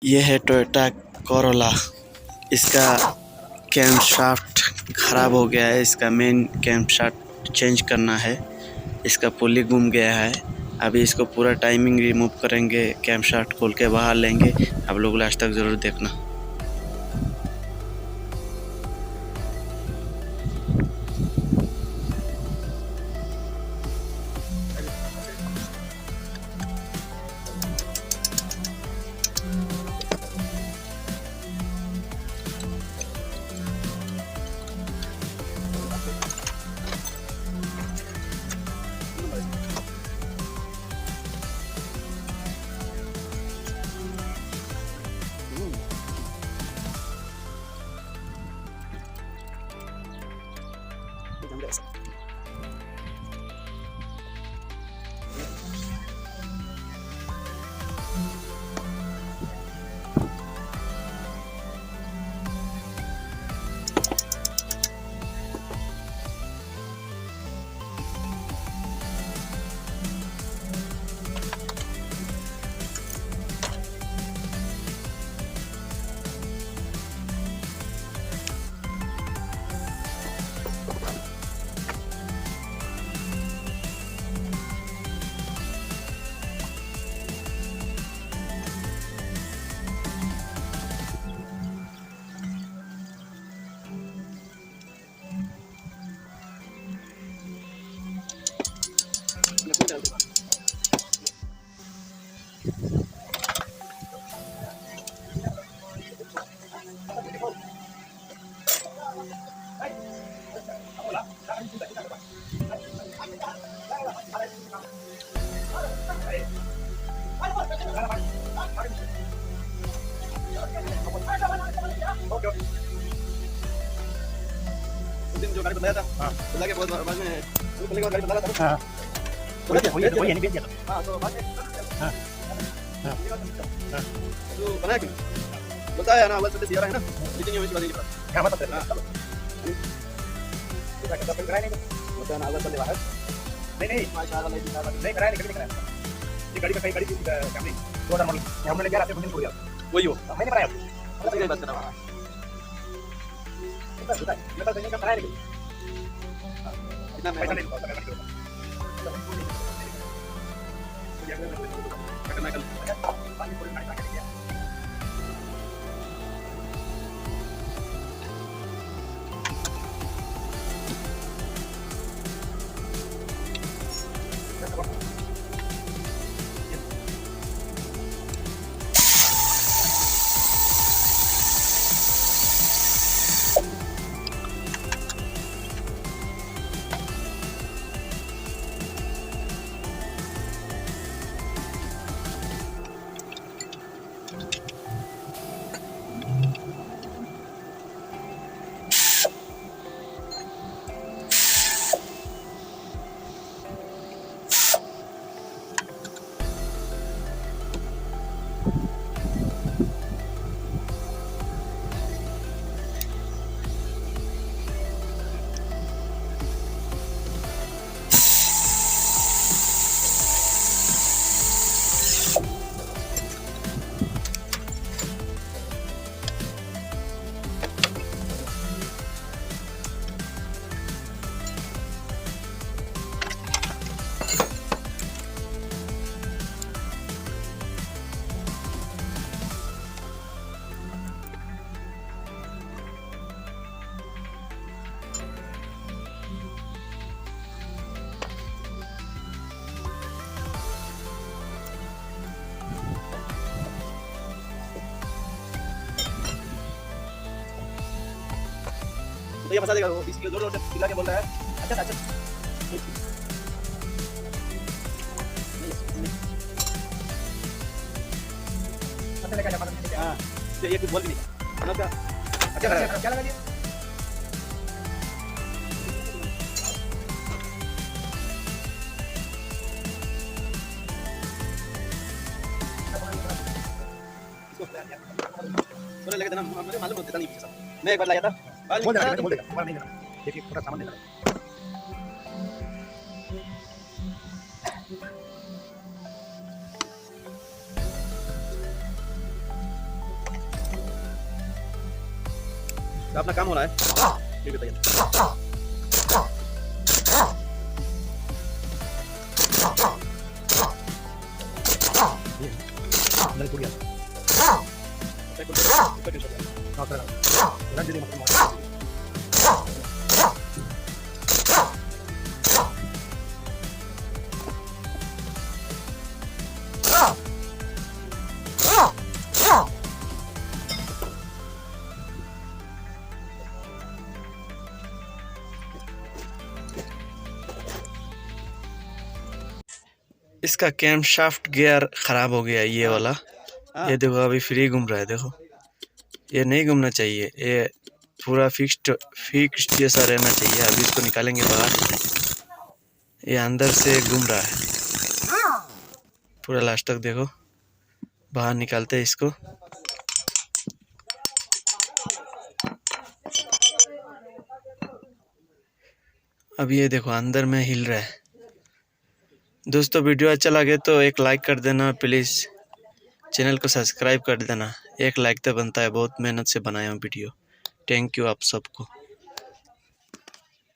ये है Toyota Corolla. इसका कैमशाफ्ट ख़राब हो गया है। इसका मेन कैमशाफ्ट चेंज करना है। इसका पुली गुम गया है। अभी इसको पूरा टाइमिंग रिमूव करेंगे, कैमशाफ्ट खोल के बाहर लेंगे। आप लोग लास्ट तक ज़रूर देखना। जो गाड़ी बताया था, हाँ, बुला के बहुत बाद में वो खुलने के बाद गाड़ी बता रहा था। हाँ, वही नहीं भेज दिया था। हाँ, तो बाद में हाँ, हाँ, हाँ, तो बनाया क्यों? बताया ना, अव्वल से सियारा है ना, मीटिंग में बात नहीं कर रहा। क्या मतलब है? हाँ, क्या करता है? कराया नहीं बताया ना, अव्वल से बाहर नहीं माशाल्लाह नहीं कराया, नहीं कराया। ये गाड़ी का कहीं गाड़ी कैमरे 2000 मॉडल हमने ले गया, रात में छोड़ दिया। वही हो, मैंने कराया। उसी की बात कर रहा हूं। मैं तो देने का कराया नहीं। इतना पैसा नहीं होता है। तो ये फंसा देगा वो 20 किलो जोर से चिल्ला के बोल रहा है। अच्छा अच्छा अच्छा लगा जब हां ये कुछ बोल भी नहीं ना। अच्छा क्या लगा दिया? बोलने लगे थे ना, मुझे मालूम होता नहीं था। मैं एक बार लाया था, बोल देगा नहीं देना। देखिए थोड़ा सामान देना। अपना काम हो रहा है। ये बताइए। इसका कैम शाफ्ट गियर खराब हो गया है, ये वाला। ये देखो अभी फ्री घूम रहा है, देखो ये नहीं घूमना चाहिए, ये पूरा फिक्स्ड जैसा रहना चाहिए। अभी इसको निकालेंगे बाहर। ये अंदर से घूम रहा है पूरा लास्ट तक, देखो बाहर निकालते हैं इसको। अब ये देखो अंदर में हिल रहा है। दोस्तों वीडियो अच्छा लगे तो एक लाइक कर देना प्लीज़, चैनल को सब्सक्राइब कर देना। एक लाइक तो बनता है, बहुत मेहनत से बनाया हूँ वीडियो। थैंक यू आप सबको।